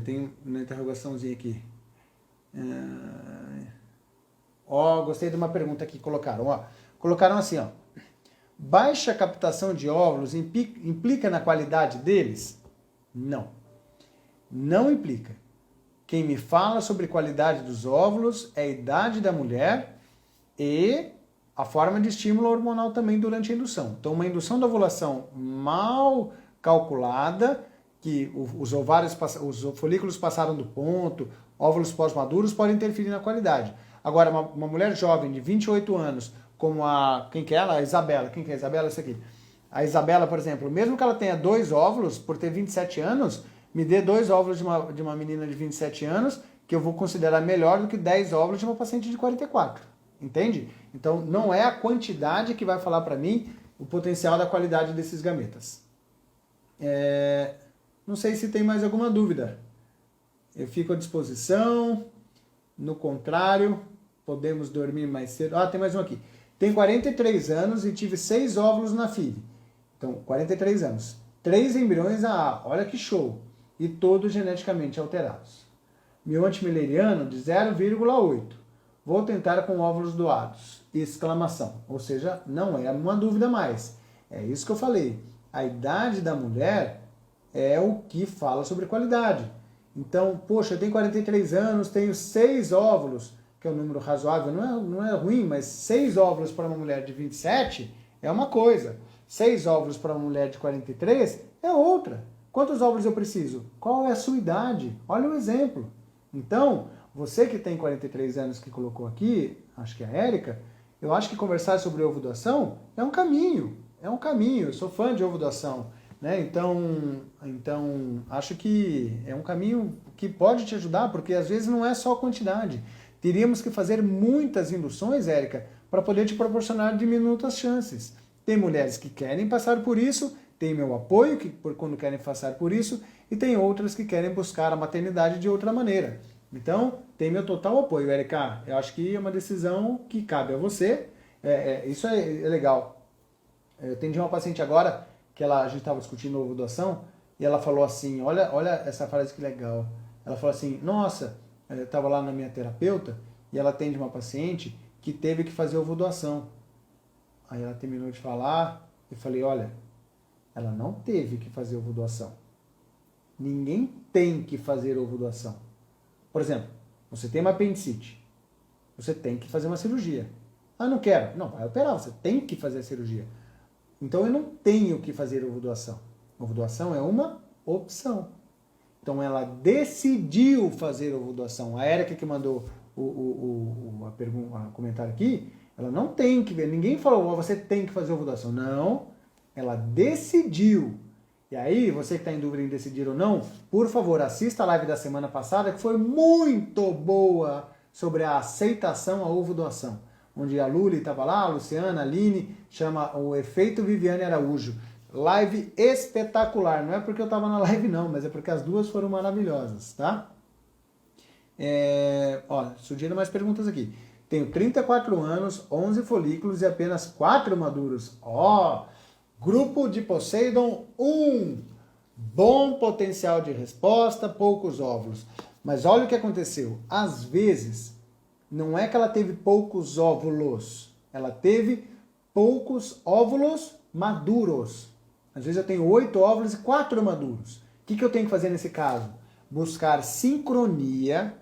Speaker 1: Tem uma interrogaçãozinha aqui. Ó, gostei de uma pergunta que colocaram. Ó, colocaram assim, ó. Baixa captação de óvulos implica na qualidade deles? Não. Não implica. Quem me fala sobre qualidade dos óvulos é a idade da mulher e a forma de estímulo hormonal também durante a indução. Então, uma indução da ovulação mal calculada, que os ovários, os folículos passaram do ponto, óvulos pós-maduros, podem interferir na qualidade. Agora, uma mulher jovem de 28 anos, como quem que é ela? A Isabela. Quem que é a Isabela? Essa aqui. A Isabela, por exemplo, mesmo que ela tenha 2 óvulos, por ter 27 anos, me dê 2 óvulos de uma menina de 27 anos, que eu vou considerar melhor do que 10 óvulos de uma paciente de 44. Entende? Então, não é a quantidade que vai falar para mim o potencial da qualidade desses gametas. Não sei se tem mais alguma dúvida. Eu fico à disposição. No contrário, podemos dormir mais cedo. Ah, tem mais um aqui. Tenho 43 anos e tive 6 óvulos na FIV. Então, 43 anos. 3 embriões AA. Olha que show. E todos geneticamente alterados. Meu antimileriano de 0,8. Vou tentar com óvulos doados. Exclamação. Ou seja, não é uma dúvida mais. É isso que eu falei. A idade da mulher é o que fala sobre qualidade. Então, poxa, eu tenho 43 anos, tenho 6 óvulos, que é um número razoável, não é ruim, mas 6 óvulos para uma mulher de 27 é uma coisa. 6 óvulos para uma mulher de 43 é outra. Quantos óvulos eu preciso? Qual é a sua idade? Olha o exemplo. Então, você que tem 43 anos que colocou aqui, acho que é a Érica, eu acho que conversar sobre ovo doação é um caminho. É um caminho. Eu sou fã de ovo doação. Né? Então, acho que é um caminho que pode te ajudar, porque às vezes não é só a quantidade. Teríamos que fazer muitas induções, Érica, para poder te proporcionar diminutas chances. Tem mulheres que querem passar por isso, tem meu apoio quando querem passar por isso, e tem outras que querem buscar a maternidade de outra maneira. Então, tem meu total apoio, Érica. Eu acho que é uma decisão que cabe a você. Isso é legal. Eu atendi uma paciente agora, que a gente estava discutindo ovo doação, e ela falou assim, olha essa frase que legal. Ela falou assim, nossa, eu estava lá na minha terapeuta, e ela atende uma paciente que teve que fazer ovo doação. Aí ela terminou de falar, e falei, olha, ela não teve que fazer ovo doação. Ninguém tem que fazer ovo doação. Por exemplo, você tem uma apendicite, você tem que fazer uma cirurgia. Ah, não quero. Não, vai operar, você tem que fazer a cirurgia. Então eu não tenho que fazer ovo doação. Ovo doação é uma opção. Então ela decidiu fazer ovo doação. A Érica que mandou o comentário aqui, ela não tem que ver. Ninguém falou, você tem que fazer ovo doação. Não, ela decidiu. E aí, você que está em dúvida em decidir ou não, por favor, assista a live da semana passada, que foi muito boa, sobre a aceitação a ovo doação. Onde a Luli estava lá, a Luciana, a Aline, chama o Efeito Viviane Araújo. Live espetacular. Não é porque eu estava na live não, mas é porque as duas foram maravilhosas, tá? Surgiram mais perguntas aqui. Tenho 34 anos, 11 folículos e apenas 4 maduros. Grupo de Poseidon 1. Bom potencial de resposta, poucos óvulos. Mas olha o que aconteceu. Às vezes, não é que ela teve poucos óvulos, ela teve poucos óvulos maduros. Às vezes eu tenho 8 óvulos e 4 maduros. O que eu tenho que fazer nesse caso? Buscar sincronia,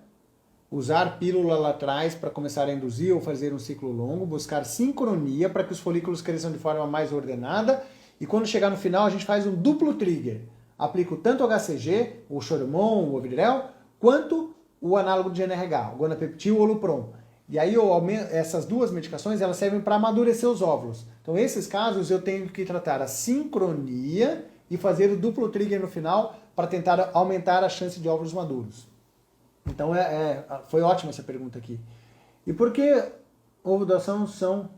Speaker 1: usar pílula lá atrás para começar a induzir ou fazer um ciclo longo, buscar sincronia para que os folículos cresçam de forma mais ordenada, e quando chegar no final a gente faz um duplo trigger. Aplico tanto o HCG, o Choromon, o Ovidrel, quanto o análogo de GnRH, o Gonapeptil ou o Lupron. E aí essas duas medicações elas servem para amadurecer os óvulos. Então, nesses casos, eu tenho que tratar a sincronia e fazer o duplo trigger no final para tentar aumentar a chance de óvulos maduros. Então, foi ótima essa pergunta aqui. E por que ovo doação são...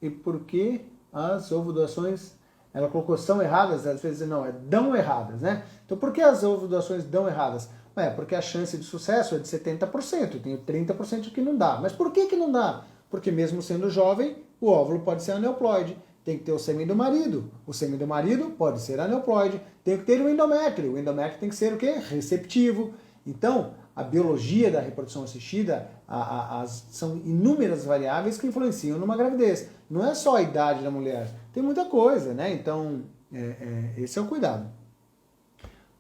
Speaker 1: E por que as ovo doações, ela colocou são erradas? Às vezes não, dão erradas, né? Então, por que as ovo doações dão erradas? Porque a chance de sucesso é de 70%, eu tenho 30% que não dá. Mas por que não dá? Porque mesmo sendo jovem, o óvulo pode ser aneuploide. Tem que ter o sêmen do marido. O sêmen do marido pode ser aneuploide. Tem que ter o endométrio. O endométrio tem que ser o quê? Receptivo. Então, a biologia da reprodução assistida, são inúmeras variáveis que influenciam numa gravidez. Não é só a idade da mulher, tem muita coisa, né? Então, esse é o cuidado.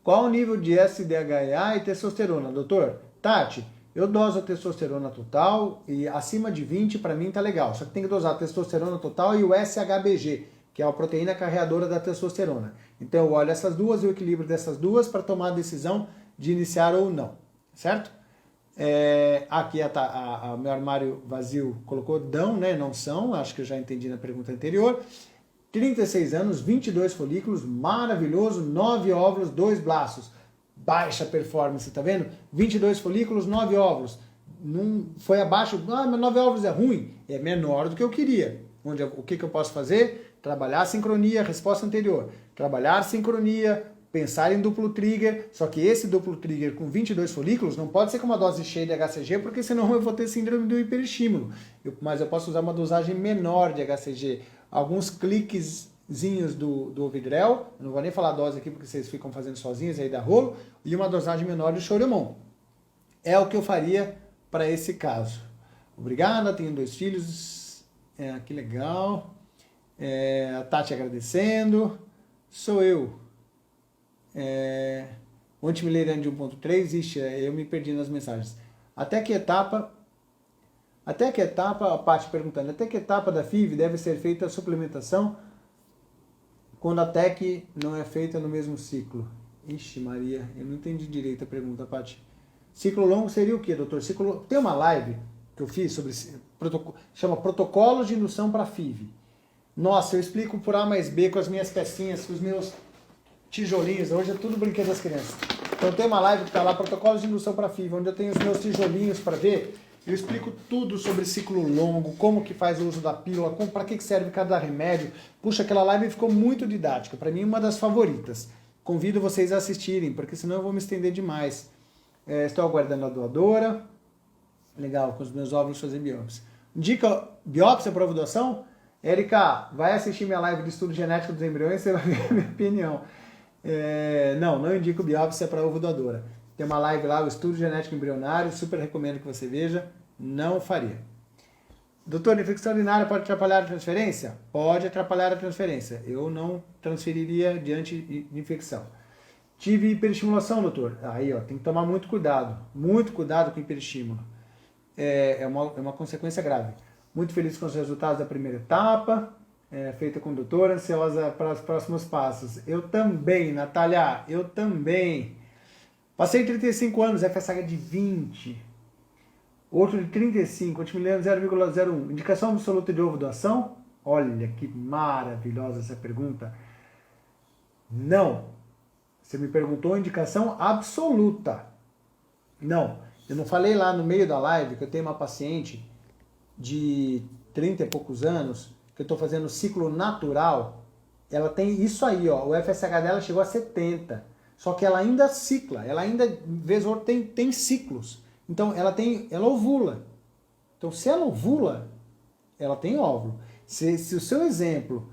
Speaker 1: Qual o nível de SDHA e testosterona, doutor? Tati, eu doso a testosterona total e acima de 20 para mim tá legal. Só que tem que dosar a testosterona total e o SHBG, que é a proteína carreadora da testosterona. Então eu olho essas duas e o equilíbrio dessas duas para tomar a decisão de iniciar ou não, certo? Aqui o meu armário vazio colocou dão, né? Não são, acho que eu já entendi na pergunta anterior. 36 anos, 22 folículos, maravilhoso, 9 óvulos, 2 blastos. Baixa performance, tá vendo? 22 folículos, 9 óvulos. Não foi abaixo, mas 9 óvulos é ruim. É menor do que eu queria. O que eu posso fazer? Trabalhar a sincronia, resposta anterior. Trabalhar sincronia, pensar em duplo trigger, só que esse duplo trigger com 22 folículos não pode ser com uma dose cheia de HCG, porque senão eu vou ter síndrome do hiperestímulo. Mas eu posso usar uma dosagem menor de HCG. Alguns cliquezinhos do Ovidrel, não vou nem falar a dose aqui porque vocês ficam fazendo sozinhos aí dá rolo, e uma dosagem menor de Choremon. É o que eu faria para esse caso. Obrigada, tenho 2 filhos, que legal. A Tati agradecendo. Sou eu. O antimileriano de 1.3, ixi, eu me perdi nas mensagens. Até que etapa, a Paty perguntando, até que etapa da FIV deve ser feita a suplementação quando a TEC não é feita no mesmo ciclo? Ixi Maria, eu não entendi direito a pergunta, Paty. Ciclo longo seria o quê, doutor? Tem uma live que eu fiz sobre chama Protocolos de Indução para FIV. Nossa, eu explico por A mais B com as minhas pecinhas, com os meus tijolinhos. Hoje é tudo brinquedo das crianças. Então tem uma live que está lá, Protocolos de Indução para FIV, onde eu tenho os meus tijolinhos para ver. Eu explico tudo sobre ciclo longo, como que faz o uso da pílula, para que serve cada remédio. Puxa, aquela live ficou muito didática. Para mim, uma das favoritas. Convido vocês a assistirem, porque senão eu vou me estender demais. Estou aguardando a doadora. Legal, com os meus óvulos fazer biópsia. Indica biópsia para doação? Érica, vai assistir minha live de estudo genético dos embriões e você vai ver a minha opinião. Não indico biópsia para ovo doadora. Tem uma live lá, o estudo genético embrionário, super recomendo que você veja. Não faria. Doutor, infecção urinária pode atrapalhar a transferência? Pode atrapalhar a transferência. Eu não transferiria diante de infecção. Tive hiperestimulação, doutor. Aí, ó, tem que tomar muito cuidado com hiperestímulo. É uma consequência grave. Muito feliz com os resultados da primeira etapa, feita com o doutor, ansiosa para os próximos passos. Eu também, Natália, eu também. Passei 35 anos, FSH de 20. Outro de 35, antimileno 0,01. Indicação absoluta de ovo doação? Olha que maravilhosa essa pergunta. Não. Você me perguntou indicação absoluta. Não. Eu não falei lá no meio da live que eu tenho uma paciente de 30 e poucos anos, que eu estou fazendo ciclo natural. Ela tem isso aí, ó. O FSH dela chegou a 70. Só que ela ainda cicla, ela ainda, vez ou outra, tem ciclos. Então, ela ovula. Então, se ela ovula, ela tem óvulo. Se o seu exemplo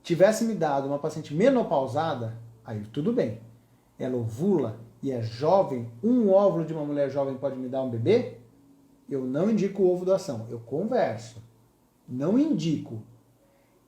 Speaker 1: tivesse me dado uma paciente menopausada, aí tudo bem. Ela ovula e é jovem, um óvulo de uma mulher jovem pode me dar um bebê? Eu não indico ovo doação, eu converso. Não indico.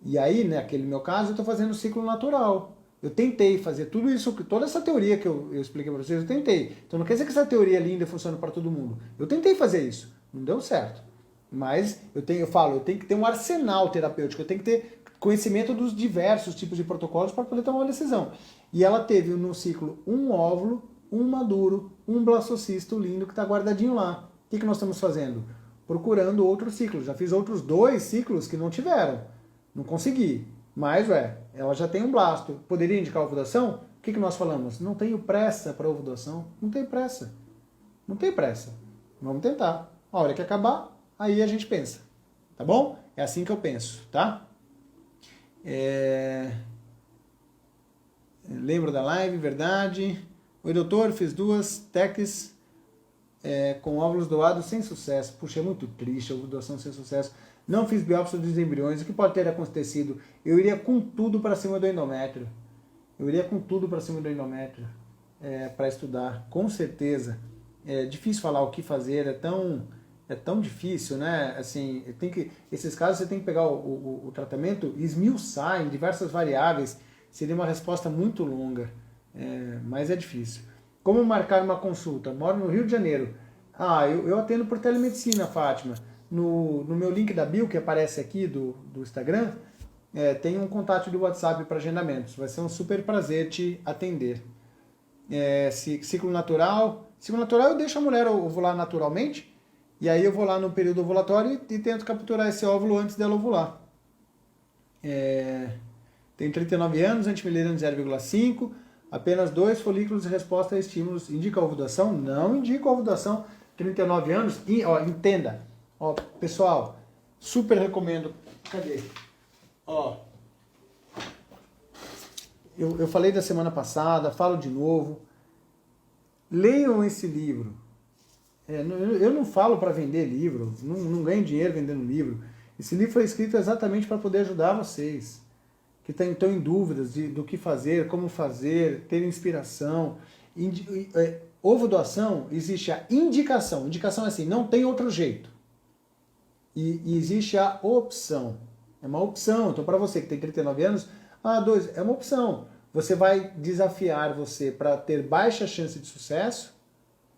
Speaker 1: E aí, naquele meu caso, eu estou fazendo ciclo natural. Eu tentei fazer tudo isso, toda essa teoria que eu expliquei para vocês, eu tentei. Então não quer dizer que essa teoria linda funciona para todo mundo. Eu tentei fazer isso, não deu certo. Mas eu tenho que ter um arsenal terapêutico, eu tenho que ter conhecimento dos diversos tipos de protocolos para poder tomar uma decisão. E ela teve no ciclo um óvulo, um maduro, um blastocisto lindo que está guardadinho lá. O que nós estamos fazendo? Procurando outros ciclos. Já fiz outros 2 ciclos que não tiveram. Não consegui. Mas, ela já tem um blasto. Poderia indicar ovulação? O que nós falamos? Não tenho pressa para ovulação. Não tem pressa. Não tem pressa. Vamos tentar. A hora que acabar, aí a gente pensa. Tá bom? É assim que eu penso, tá? Lembro da live, verdade. Oi, doutor, fiz 2 TECs com óvulos doados sem sucesso. Puxa, é muito triste a ovulação sem sucesso. Não fiz biópsia dos embriões. O que pode ter acontecido? Eu iria com tudo para cima do endométrio. Para estudar, com certeza. É difícil falar o que fazer, é tão difícil, né? Assim, esses casos você tem que pegar o tratamento e esmiuçar em diversas variáveis. Seria uma resposta muito longa, mas é difícil. Como marcar uma consulta? Moro no Rio de Janeiro. Eu atendo por telemedicina, Fátima. No meu link da bio, que aparece aqui do Instagram, tem um contato de WhatsApp para agendamentos. Vai ser um super prazer te atender. Ciclo natural. Ciclo natural eu deixo a mulher ovular naturalmente, e aí eu vou lá no período ovulatório e tento capturar esse óvulo antes dela ovular. Tenho 39 anos, antimileriano 0,5, apenas 2 folículos de resposta a estímulos. Indica a ovulação? Não indica a ovulação. 39 anos, entenda. Pessoal, super recomendo. Cadê? Eu falei da semana passada, falo de novo. Leiam esse livro. Eu não falo para vender livro, não ganho dinheiro vendendo livro. Esse livro foi escrito exatamente para poder ajudar vocês que estão em dúvidas do que fazer, como fazer, ter inspiração. Ovo-doação, existe a indicação. Indicação é assim, não tem outro jeito. E existe a opção. É uma opção. Então, para você que tem 39 anos, é uma opção. Você vai desafiar você para ter baixa chance de sucesso,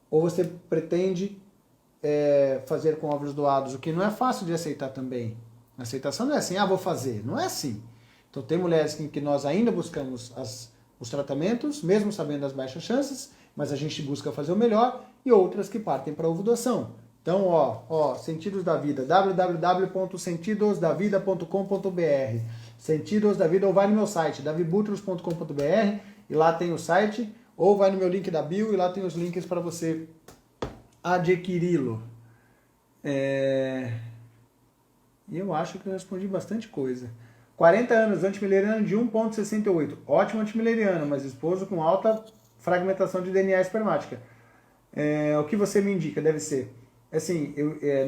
Speaker 1: ou você pretende fazer com óvulos doados, o que não é fácil de aceitar também. A aceitação não é assim, vou fazer. Não é assim. Então, tem mulheres que nós ainda buscamos os tratamentos, mesmo sabendo as baixas chances, mas a gente busca fazer o melhor, e outras que partem para a ovo-doação. Então, Sentidos da Vida, www.sentidosdavida.com.br, Sentidos da Vida, ou vai no meu site, davibutros.com.br, e lá tem o site, ou vai no meu link da bio, e lá tem os links para você adquiri-lo. Eu acho que eu respondi bastante coisa. 40 anos, antimileriano de 1,68. Ótimo antimileriano, mas esposo com alta fragmentação de DNA espermática. O que você me indica? Deve ser. Assim,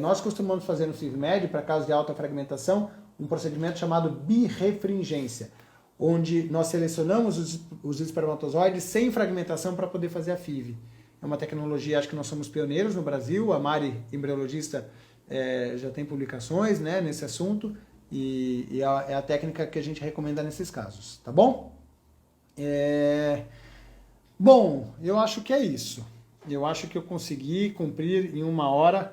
Speaker 1: nós costumamos fazer no CIVMED, para casos de alta fragmentação, um procedimento chamado birefringência, onde nós selecionamos os espermatozoides sem fragmentação para poder fazer a FIV. É uma tecnologia, acho que nós somos pioneiros no Brasil, a Mari, embriologista, já tem publicações, né, nesse assunto, e é a técnica que a gente recomenda nesses casos, tá bom? Bom, eu acho que é isso. Eu acho que eu consegui cumprir em 1 hora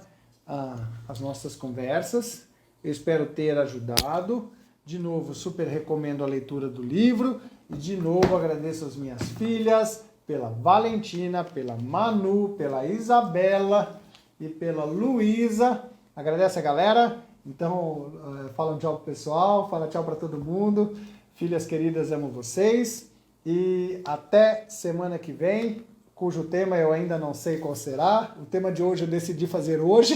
Speaker 1: as nossas conversas. Eu espero ter ajudado. De novo, super recomendo a leitura do livro. E de novo, agradeço as minhas filhas, pela Valentina, pela Manu, pela Isabela e pela Luísa. Agradece a galera. Então, fala um tchau pro pessoal, fala tchau para todo mundo. Filhas queridas, amo vocês. E até semana que vem, cujo tema eu ainda não sei qual será. O tema de hoje eu decidi fazer hoje.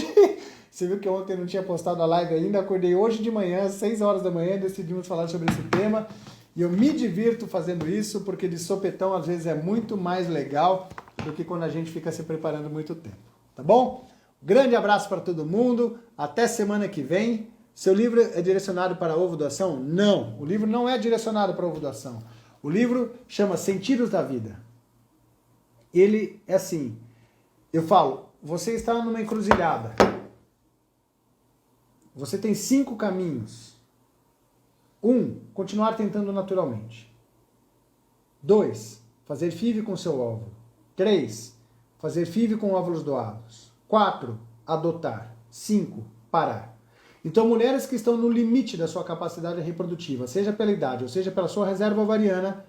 Speaker 1: Você viu que ontem eu não tinha postado a live ainda. Acordei hoje de manhã, às 6 horas da manhã, decidimos falar sobre esse tema. E eu me divirto fazendo isso, porque de sopetão às vezes é muito mais legal do que quando a gente fica se preparando muito tempo. Tá bom? Grande abraço para todo mundo. Até semana que vem. Seu livro é direcionado para a ovo-doação? Não. O livro não é direcionado para a ovo-doação. O livro chama Sentidos da Vida. Ele é assim, eu falo, você está numa encruzilhada. Você tem 5 caminhos. 1, continuar tentando naturalmente. 2, fazer FIV com seu óvulo. 3, fazer FIV com óvulos doados. 4, adotar. 5, parar. Então, mulheres que estão no limite da sua capacidade reprodutiva, seja pela idade ou seja pela sua reserva ovariana,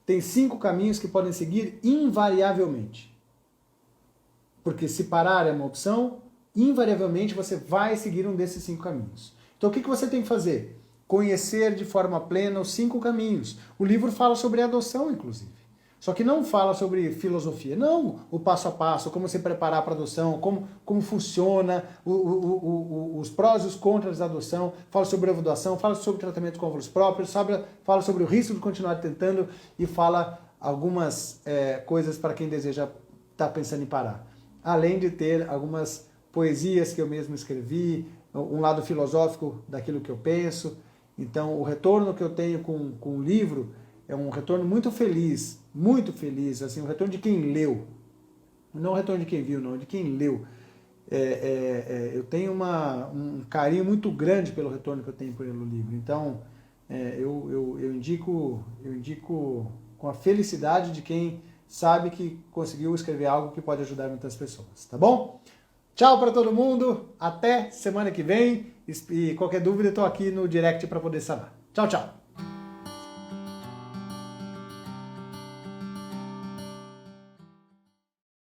Speaker 1: tem 5 caminhos que podem seguir invariavelmente. Porque se parar é uma opção, invariavelmente você vai seguir um desses 5 caminhos. Então o que você tem que fazer? Conhecer de forma plena os 5 caminhos. O livro fala sobre adoção, inclusive. Só que não fala sobre filosofia, não, o passo a passo, como se preparar para a adoção, como funciona, os prós e os contras da adoção, fala sobre a doação, fala sobre tratamento com óvulos próprios, fala sobre o risco de continuar tentando e fala algumas coisas para quem deseja estar pensando em parar. Além de ter algumas poesias que eu mesmo escrevi, um lado filosófico daquilo que eu penso. Então, o retorno que eu tenho com o livro é um retorno muito feliz, assim, um retorno de quem leu. Não o retorno de quem viu, não, de quem leu. Eu tenho um carinho muito grande pelo retorno que eu tenho pelo livro. Então, eu indico com a felicidade de quem sabe que conseguiu escrever algo que pode ajudar muitas pessoas, tá bom? Tchau para todo mundo, até semana que vem. E qualquer dúvida eu estou aqui no direct para poder sanar. Tchau, tchau.